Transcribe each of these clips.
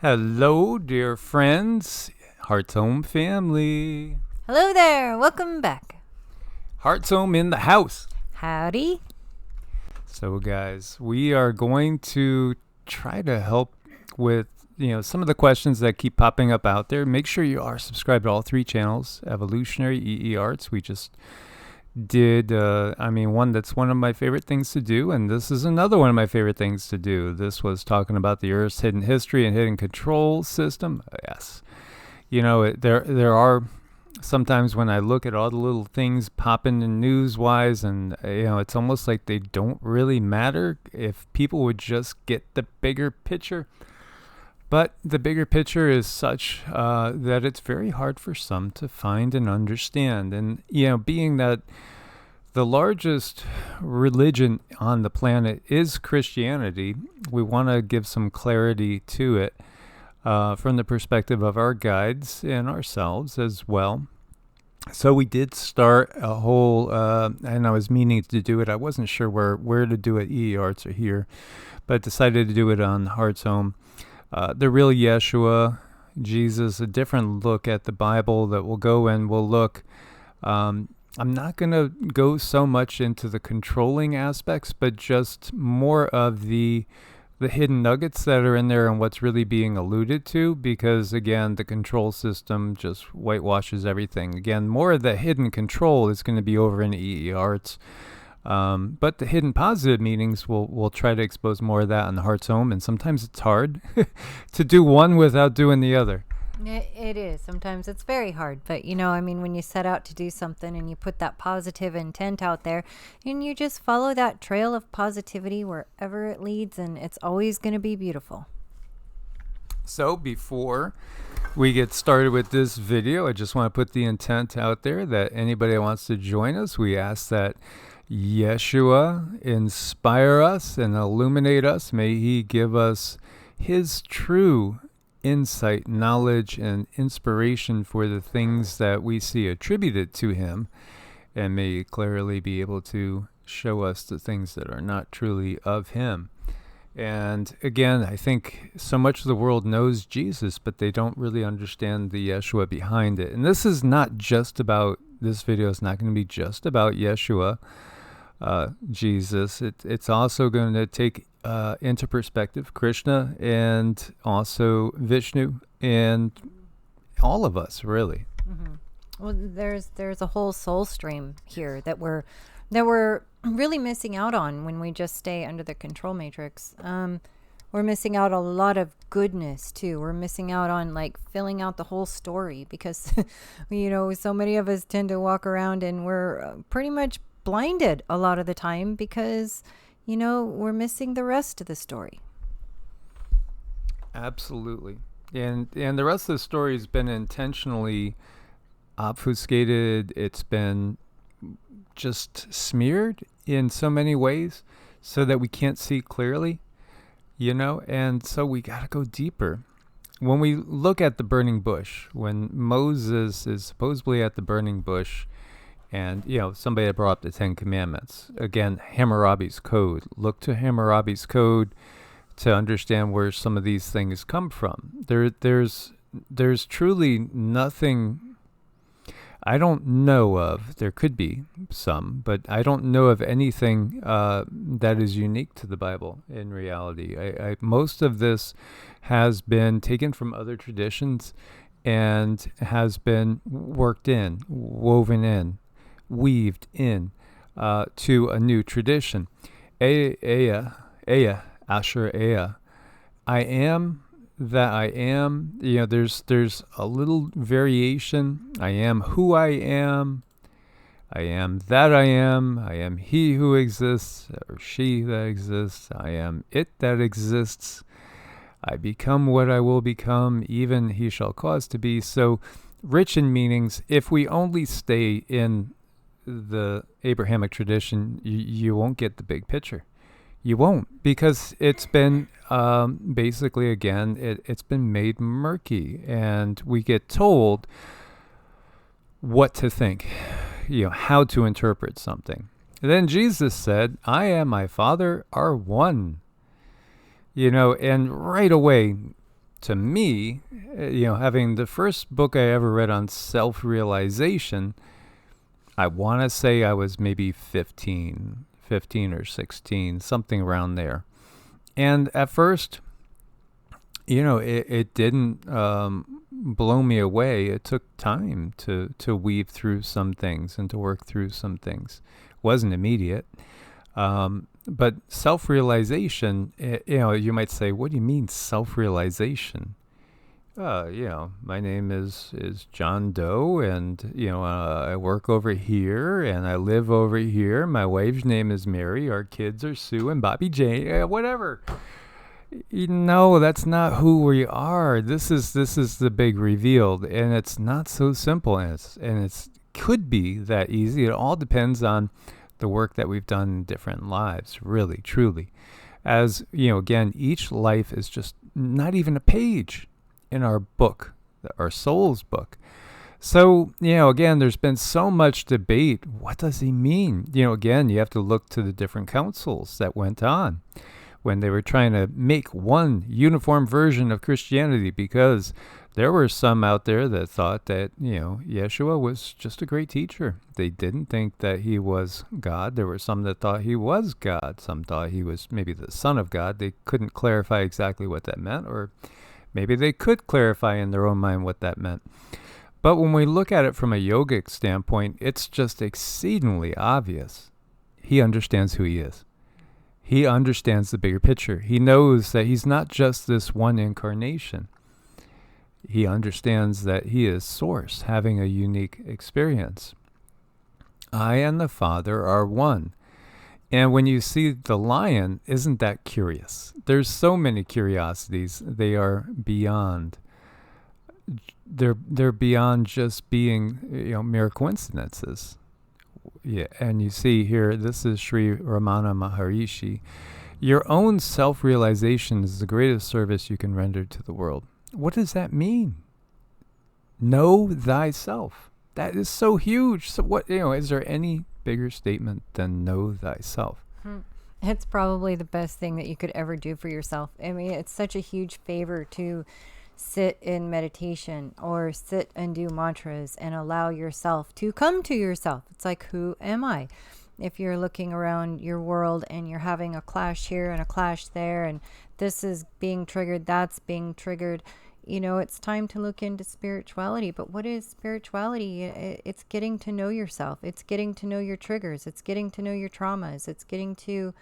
Hello, dear friends, Hearts Home family. Hello there. Welcome back. Hearts Home in the house. Howdy. So, guys, we are going to try to help with some of the questions that keep popping up out there. Make sure you are subscribed to all three channels: Evolutionary, EEARTS. We just did one that's one of my favorite things to do, and this is another one of my favorite things to do. This was talking about the Earth's hidden history and hidden control system. Yes, there are sometimes when I look at all the little things popping in news wise, and it's almost like they don't really matter if people would just get the bigger picture. But the bigger picture is such that it's very hard for some to find and understand. And, being that the largest religion on the planet is Christianity, we want to give some clarity to it from the perspective of our guides and ourselves as well. So we did start a whole, and I was meaning to do it. I wasn't sure where to do it, EEARTS or here, but decided to do it on Hearts Home. The real Yeshua, Jesus, a different look at the Bible that we'll go and we'll look. I'm not going to go so much into the controlling aspects, but just more of the hidden nuggets that are in there and what's really being alluded to, because, again, the control system just whitewashes everything. Again, more of the hidden control is going to be over in EEARTS. But the hidden positive meanings, we'll try to expose more of that on the Hearts Home, and sometimes it's hard to do one without doing the other. It is. Sometimes it's very hard. But, when you set out to do something and you put that positive intent out there and you just follow that trail of positivity wherever it leads, and it's always going to be beautiful. So before we get started with this video, I just want to put the intent out there that anybody that wants to join us, we ask that Yeshua inspire us and illuminate us. May he give us his true insight, knowledge, and inspiration for the things that we see attributed to him, and may he clearly be able to show us the things that are not truly of him. And again, I think so much of the world knows Jesus, but they don't really understand the Yeshua behind it. And this is not just about, this video is not going to be just about Yeshua, Jesus. It's also going to take into perspective Krishna and also Vishnu and all of us, really. Mm-hmm. Well, there's a whole soul stream here that we're really missing out on when we just stay under the control matrix. We're missing out a lot of goodness too. We're missing out on filling out the whole story because so many of us tend to walk around and we're pretty much blinded a lot of the time because we're missing the rest of the story. Absolutely. And the rest of the story has been intentionally obfuscated. It's been just smeared in so many ways so that we can't see clearly, and so we got to go deeper. When we look at the burning bush, when Moses is supposedly at the burning bush, and, somebody had brought up the Ten Commandments. Again, Hammurabi's Code. Look to Hammurabi's Code to understand where some of these things come from. There's truly nothing I don't know of. There could be some, but I don't know of anything that is unique to the Bible in reality. Most of this has been taken from other traditions and has been worked in, woven in, weaved in to a new tradition. Asher Ea. I am that I am. There's a little variation. I am who I am. I am that I am. I am he who exists, or she that exists. I am it that exists. I become what I will become, even he shall cause to be. So rich in meanings. If we only stay in the Abrahamic tradition, you won't get the big picture. You won't, because it's been basically, again, it's been made murky, and we get told what to think, how to interpret something. And then Jesus said, I and my Father are one. And right away, to me, having the first book I ever read on self-realization, I want to say I was maybe 15 or 16, something around there. And at first, it didn't blow me away. It took time to weave through some things and to work through some things. It wasn't immediate. But self-realization, you might say, what do you mean self-realization? My name is John Doe, and, I work over here, and I live over here. My wife's name is Mary. Our kids are Sue and Bobby Jane, whatever. No, that's not who we are. This is the big reveal, and it's not so simple, and it's could be that easy. It all depends on the work that we've done in different lives, really, truly. As, again, each life is just not even a page in our book, our soul's book. So, again, there's been so much debate. What does he mean? Again, you have to look to the different councils that went on when they were trying to make one uniform version of Christianity, because there were some out there that thought that, Yeshua was just a great teacher. They didn't think that he was God. There were some that thought he was God. Some thought he was maybe the Son of God. They couldn't clarify exactly what that meant, or maybe they could clarify in their own mind what that meant. But when we look at it from a yogic standpoint, it's just exceedingly obvious. He understands who he is. He understands the bigger picture. He knows that he's not just this one incarnation. He understands that he is Source, having a unique experience. I and the Father are one. And when you see the lion, isn't that curious? There's so many curiosities. They are beyond. They're beyond just being, mere coincidences. Yeah, and you see here, this is Sri Ramana Maharishi. Your own self-realization is the greatest service you can render to the world. What does that mean? Know thyself. That is so huge. So what, is there any bigger statement than know thyself? It's probably the best thing that you could ever do for yourself. I mean, it's such a huge favor to sit in meditation or sit and do mantras and allow yourself to come to yourself. It's like, who am I? If you're looking around your world and you're having a clash here and a clash there, and this is being triggered, that's being triggered, it's time to look into spirituality. But what is spirituality? It's getting to know yourself. It's getting to know your triggers. It's getting to know your traumas. It's getting to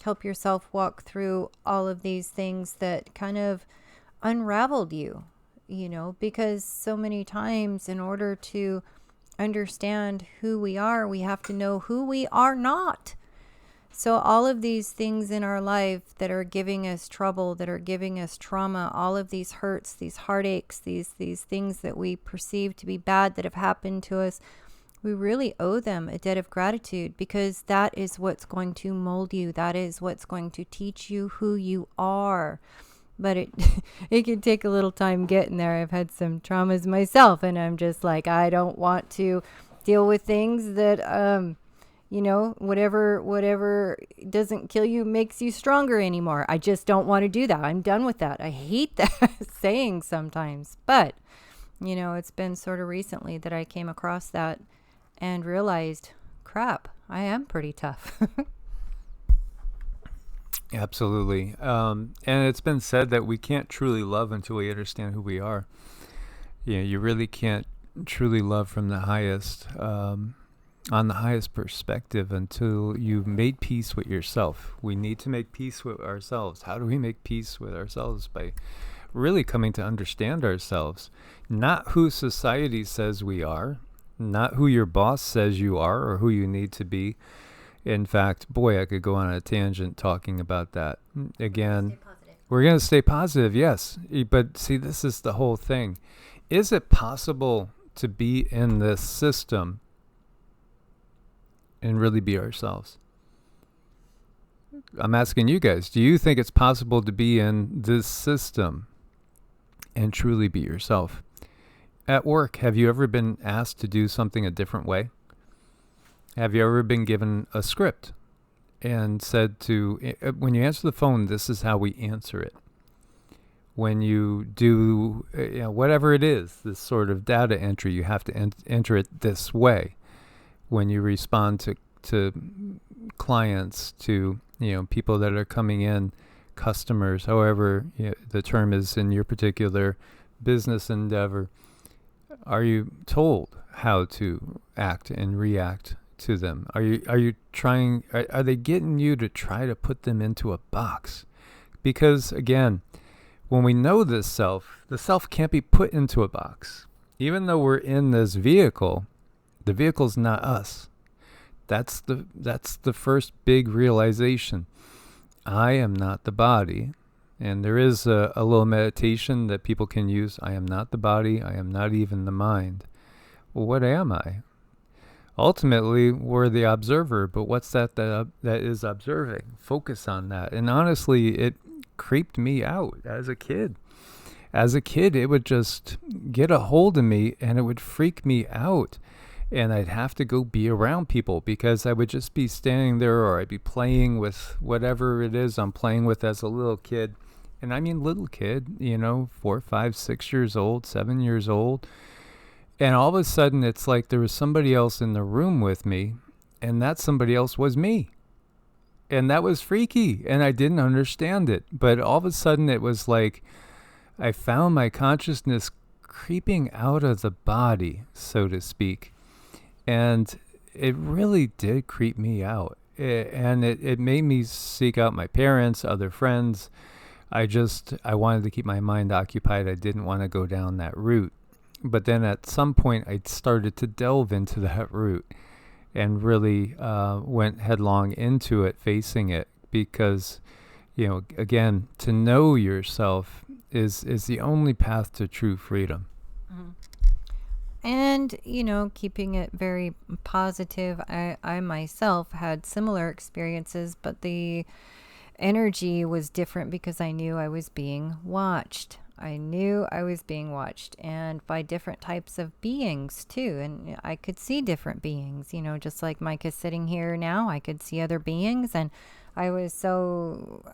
help yourself walk through all of these things that kind of unraveled you, because so many times in order to understand who we are, we have to know who we are not. So all of these things in our life that are giving us trouble, that are giving us trauma, all of these hurts, these heartaches, these things that we perceive to be bad that have happened to us, we really owe them a debt of gratitude, because that is what's going to mold you. That is what's going to teach you who you are. But it can take a little time getting there. I've had some traumas myself, and I'm just like, I don't want to deal with things that, whatever doesn't kill you makes you stronger anymore. I just don't want to do that. I'm done with that. I hate that saying sometimes. But, it's been sort of recently that I came across that and realized, crap, I am pretty tough. Absolutely. And it's been said that we can't truly love until we understand who we are. You really can't truly love from the highest, on the highest perspective, until you've made peace with yourself. We need to make peace with ourselves. How do we make peace with ourselves? By really coming to understand ourselves. Not who society says we are, not who your boss says you are or who you need to be. In fact, boy, I could go on a tangent talking about that. Again, we're going to stay positive, yes. But see, this is the whole thing. Is it possible to be in this system and really be ourselves? I'm asking you guys, do you think it's possible to be in this system and truly be yourself? At work, have you ever been asked to do something a different way? Have you ever been given a script and said to, when you answer the phone, this is how we answer it? When you do whatever it is, this sort of data entry, you have to enter it this way. When you respond to clients, to people that are coming in, customers, however the term is in your particular business endeavor, are you told how to act and react to them? Are you trying? Are they getting you to try to put them into a box? Because again, when we know this self, the self can't be put into a box. Even though we're in this vehicle, the vehicle's not us. That's the first big realization. I am not the body. And there is a little meditation that people can use. I am not the body. I am not even the mind. Well, what am I? Ultimately, we're the observer, but what's that is observing? Focus on that. And honestly, it creeped me out as a kid. As a kid, it would just get a hold of me and it would freak me out. And I'd have to go be around people because I would just be standing there, or I'd be playing with whatever it is I'm playing with as a little kid. And I mean little kid, 4, 5, 6 years old, 7 years old. And all of a sudden, it's like there was somebody else in the room with me, and that somebody else was me. And that was freaky, and I didn't understand it. But all of a sudden, it was like I found my consciousness creeping out of the body, so to speak. And it really did creep me out. And it made me seek out my parents, other friends. I wanted to keep my mind occupied. I didn't want to go down that route. But then at some point, I started to delve into that route and really went headlong into it, facing it. Because, again, to know yourself is the only path to true freedom. Mm-hmm. And, keeping it very positive, I myself had similar experiences, but the energy was different because I knew I was being watched. I knew I was being watched, and by different types of beings too. And I could see different beings, just like Mike is sitting here now. I could see other beings, and I was so,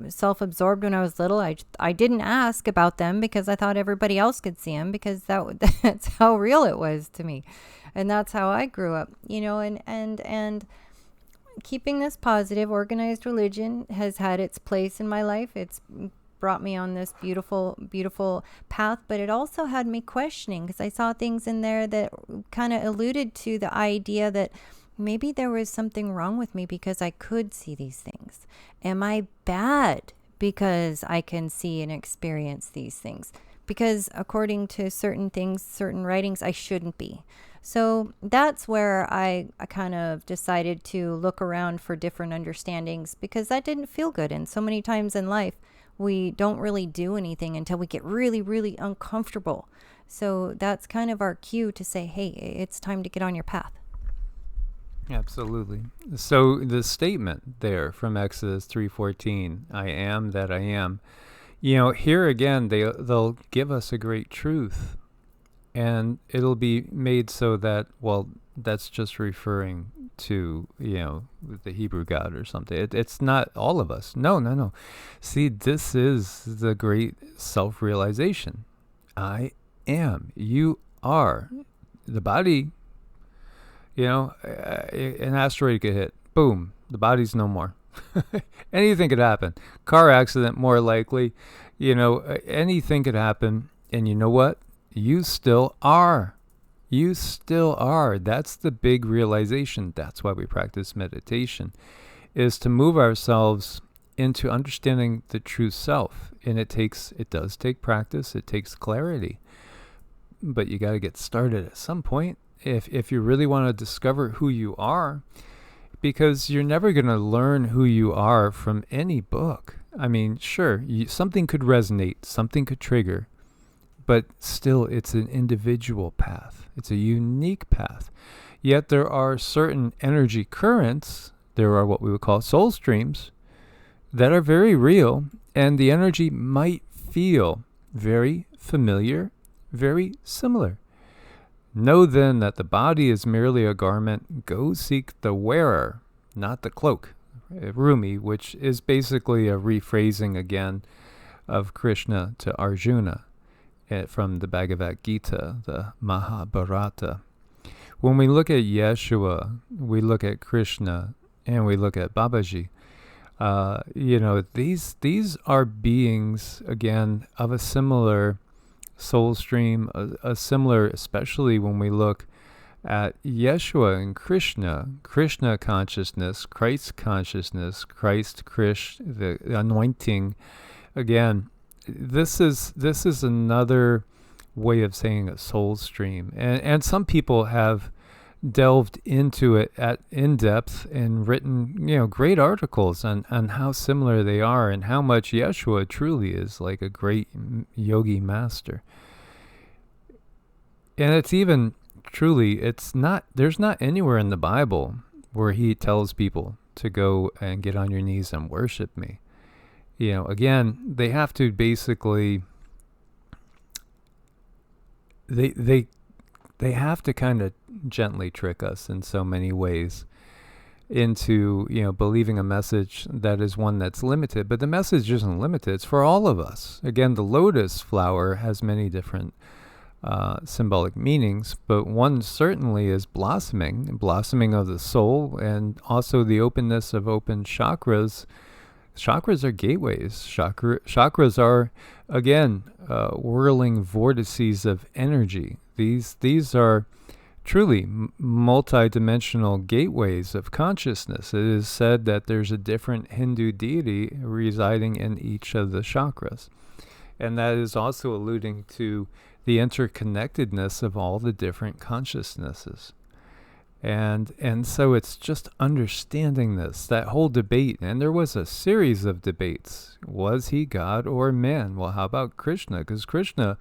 self-absorbed when I was little. I didn't ask about them because I thought everybody else could see them, because that's how real it was to me. And that's how I grew up, and keeping this positive, organized religion has had its place in my life. It's brought me on this beautiful, beautiful path, but it also had me questioning, because I saw things in there that kind of alluded to the idea that maybe there was something wrong with me because I could see these things. Am I bad because I can see and experience these things? Because according to certain things, certain writings, I shouldn't be. So that's where I kind of decided to look around for different understandings, because that didn't feel good. And so many times in life, we don't really do anything until we get really, really uncomfortable. So that's kind of our cue to say, hey, it's time to get on your path. Absolutely. So the statement there from Exodus 3:14, I am that I am, here again, they'll give us a great truth, and it'll be made so that, well, that's just referring to, the Hebrew God or something. It's not all of us. No. See, this is the great self-realization. I am. You are. The body, an asteroid could hit. Boom. The body's no more. Anything could happen. Car accident, more likely. Anything could happen. And you know what? You still are. You still are. That's the big realization. That's why we practice meditation, is to move ourselves into understanding the true self. And it does take practice. It takes clarity. But you got to get started at some point if you really want to discover who you are, because you're never going to learn who you are from any book. I mean, sure, something could resonate, something could trigger, but still it's an individual path. It's a unique path. Yet there are certain energy currents, there are what we would call soul streams, that are very real, and the energy might feel very familiar, very similar. Know then that the body is merely a garment. Go seek the wearer, not the cloak. Rumi, which is basically a rephrasing again of Krishna to Arjuna from the Bhagavad Gita, the Mahabharata. When we look at Yeshua, we look at Krishna, and we look at Babaji. These are beings, again, of a similar soul stream, a similar, especially when we look at Yeshua and Krishna consciousness, Christ consciousness, Christ, the anointing. Again, this is another way of saying a soul stream, and some people have delved into it in depth and written great articles on how similar they are and how much Yeshua truly is like a great yogi master. And it's even truly, there's not anywhere in the Bible where he tells people to go and get on your knees and worship me. Again, they have to basically, they have to kind of gently trick us in so many ways into, believing a message that is one that's limited. But the message isn't limited. It's for all of us. Again, the lotus flower has many different symbolic meanings, but one certainly is blossoming of the soul, and also the openness of open chakras. Chakras are gateways. Chakras are, again, whirling vortices of energy. These are truly multi-dimensional gateways of consciousness. It is said that there's a different Hindu deity residing in each of the chakras. And that is also alluding to the interconnectedness of all the different consciousnesses. And so it's just understanding that whole debate. And there was a series of debates. Was he God or man? Well, how about Krishna? Because Krishna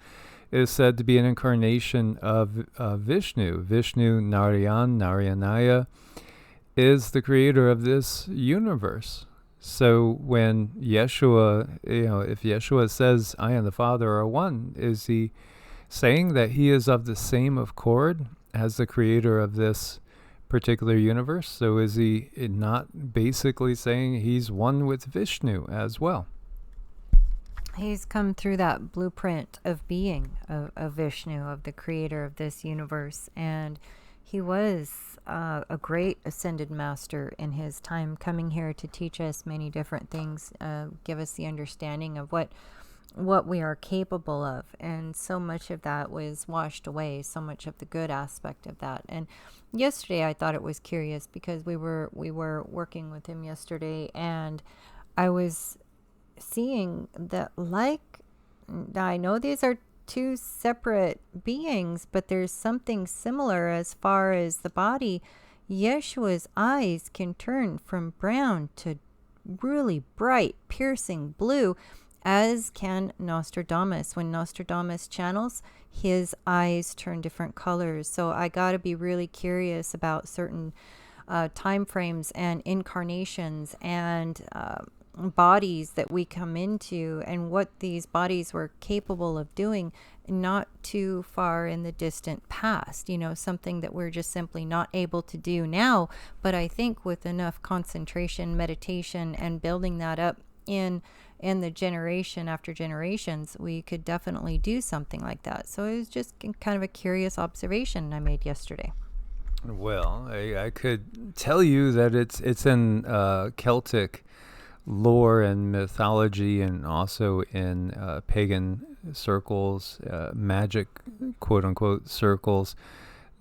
is said to be an incarnation of Vishnu. Vishnu-Narayana is the creator of this universe. So when Yeshua, if Yeshua says, I and the Father are one, is he saying that he is of the same accord as the creator of this particular universe? So is he not basically saying he's one with Vishnu as well? He's come through that blueprint of being of Vishnu, of the creator of this universe. And he was a great ascended master in his time, coming here to teach us many different things, give us the understanding of what we are capable of. And so much of that was washed away, so much of the good aspect of that. And yesterday I thought it was curious because we were working with him yesterday, and I was seeing that, like, I know these are two separate beings, but there's something similar as far as the body. Yeshua's eyes can turn from brown to really bright, piercing blue, as can Nostradamus. When Nostradamus channels, his eyes turn different colors. So I got to be really curious about certain time frames and incarnations and bodies that we come into, and what these bodies were capable of doing not too far in the distant past. Something that we're just simply not able to do now. But I think with enough concentration, meditation, and building that up in the generation after generations, we could definitely do something like that. So it was just kind of a curious observation I made yesterday. Well, I could tell you that it's in Celtic lore and mythology, and also in pagan circles, magic, quote unquote, circles,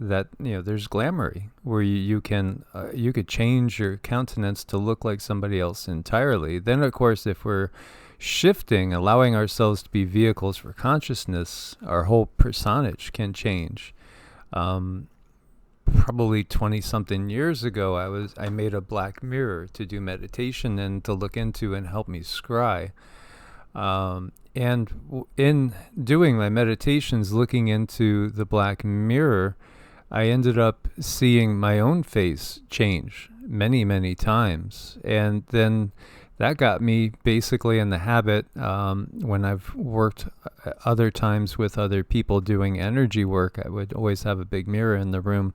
that there's glamoury, where you could change your countenance to look like somebody else entirely. Then of course, if we're shifting, allowing ourselves to be vehicles for consciousness, our whole personage can change. Probably 20 something years ago, I made a black mirror to do meditation and to look into and help me scry. And in doing my meditations, looking into the black mirror, I ended up seeing my own face change many, many times. And then that got me basically in the habit, when I've worked other times with other people doing energy work, I would always have a big mirror in the room,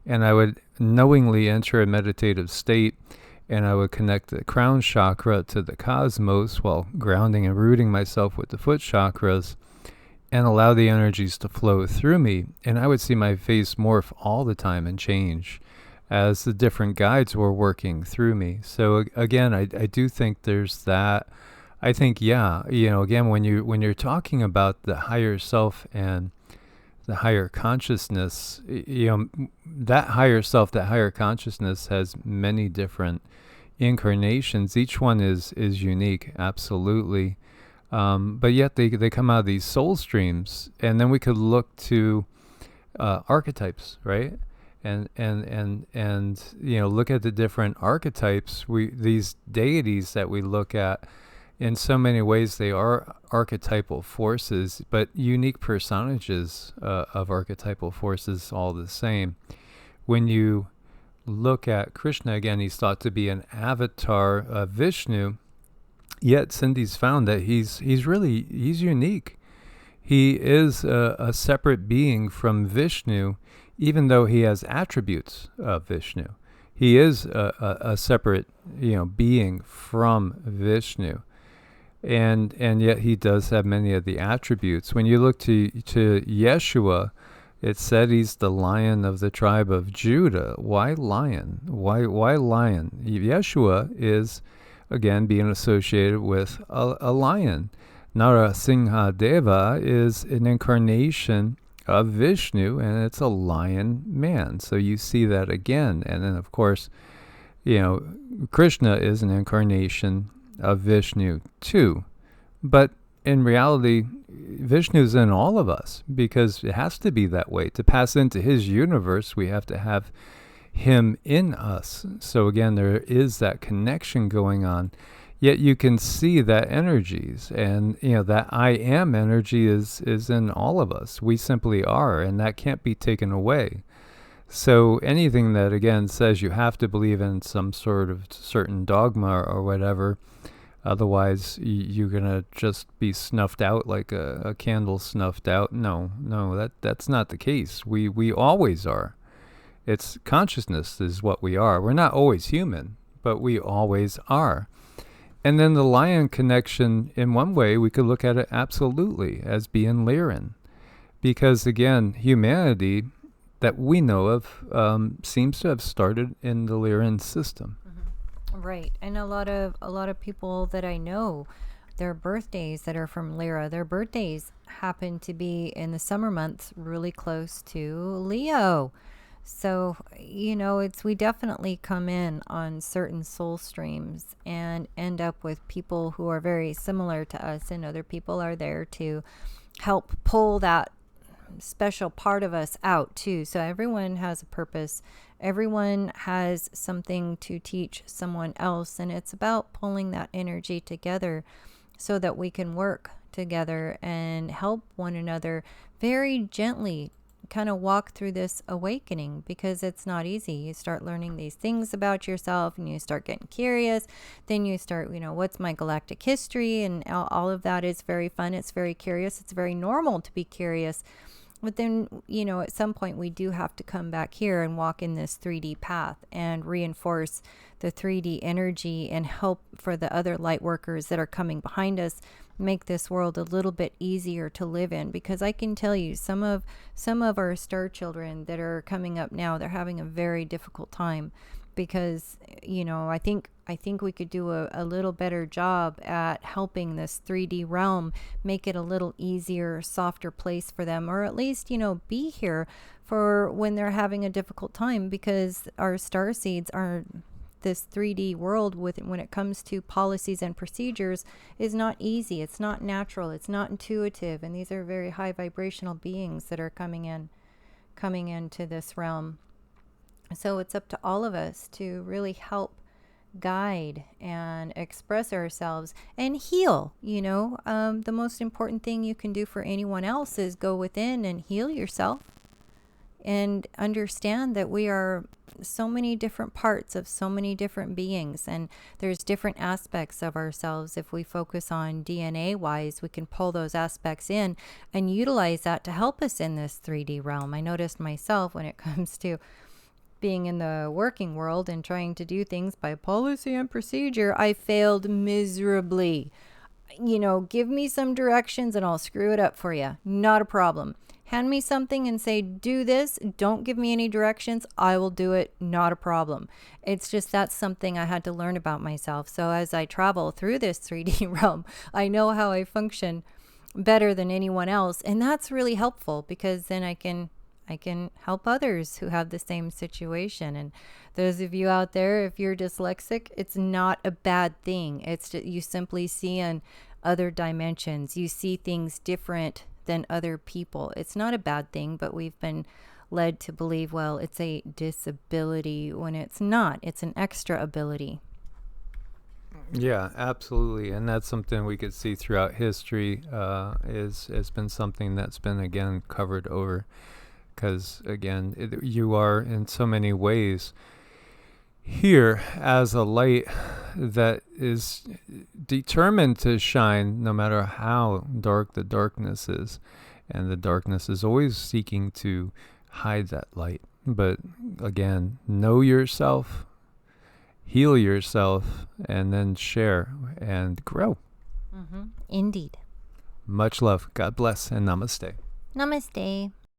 and I would knowingly enter a meditative state and I would connect the crown chakra to the cosmos while grounding and rooting myself with the foot chakras and allow the energies to flow through me. And I would see my face morph all the time and change as the different guides were working through me. So again, I do think there's that. I think, yeah, again, when you're talking about the higher self and the higher consciousness, that higher self, that higher consciousness has many different incarnations. Each one is unique, absolutely. But yet they come out of these soul streams, and then we could look to archetypes, right? And look at the different archetypes. These deities that we look at, in so many ways, they are archetypal forces, but unique personages of archetypal forces all the same. When you look at Krishna, again, he's thought to be an avatar of Vishnu, yet Cindy's found that he's unique. He is a separate being from Vishnu, even though he has attributes of Vishnu. He is a separate being from Vishnu. And yet he does have many of the attributes. When you look to Yeshua, it said he's the lion of the tribe of Judah. Why lion? Why lion? Yeshua is, again, being associated with a lion. Narasimha Deva is an incarnation of Vishnu, and it's a lion man. So you see that again. And then, of course, Krishna is an incarnation of Vishnu too. But in reality, Vishnu's in all of us, because it has to be that way. To pass into his universe, we have to have him in us. So again, there is that connection going on. Yet you can see that energies, and that I am energy is in all of us. We simply are, and that can't be taken away. So anything that, again, says you have to believe in some sort of certain dogma or whatever, otherwise you're going to just be snuffed out like a candle snuffed out. No, that's not the case. We always are. It's consciousness is what we are. We're not always human, but we always are. And then the lion connection, in one way, we could look at it absolutely as being Lyran. Because, again, humanity that we know of seems to have started in the Lyran system. Mm-hmm. Right. And a lot of people that I know, their birthdays that are from Lyra, their birthdays happen to be in the summer months really close to Leo. So, we definitely come in on certain soul streams and end up with people who are very similar to us, and other people are there to help pull that special part of us out too. So everyone has a purpose. Everyone has something to teach someone else, and it's about pulling that energy together so that we can work together and help one another very gently kind of walk through this awakening, because it's not easy. You start learning these things about yourself, and you start getting curious. Then you start, what's my galactic history? And all of that is very fun. It's very curious. It's very normal to be curious. But then, at some point we do have to come back here and walk in this 3D path and reinforce the 3D energy and help for the other light workers that are coming behind us make this world a little bit easier to live in. Because I can tell you, some of our star children that are coming up now, they're having a very difficult time, because I think we could do a little better job at helping this 3D realm make it a little easier, softer place for them, or at least be here for when they're having a difficult time, because our star seeds are this 3D world when it comes to policies and procedures is not easy. It's not natural. It's not intuitive. And these are very high vibrational beings that are coming into this realm. So it's up to all of us to really help guide and express ourselves and heal. The most important thing you can do for anyone else is go within and heal yourself, and understand that we are so many different parts of so many different beings, and there's different aspects of ourselves. If we focus on DNA wise, we can pull those aspects in and utilize that to help us in this 3D realm. I noticed myself when it comes to being in the working world and trying to do things by policy and procedure, I failed miserably. Give me some directions and I'll screw it up for you. Not a problem. Hand me something and say, do this. Don't give me any directions. I will do it. Not a problem. It's just that's something I had to learn about myself. So as I travel through this 3D realm, I know how I function better than anyone else. And that's really helpful because then I can help others who have the same situation. And those of you out there, if you're dyslexic, it's not a bad thing. It's just, you simply see in other dimensions. You see things different than other people. It's not a bad thing, but we've been led to believe, well, it's a disability when it's not. It's an extra ability. Yeah, absolutely. And that's something we could see throughout history. Has been something that's been, again, covered over. Because, again, you are in so many ways here as a light that is determined to shine no matter how dark the darkness is. And the darkness is always seeking to hide that light. But, again, know yourself, heal yourself, and then share and grow. Mm-hmm. Indeed. Much love. God bless and namaste. Namaste.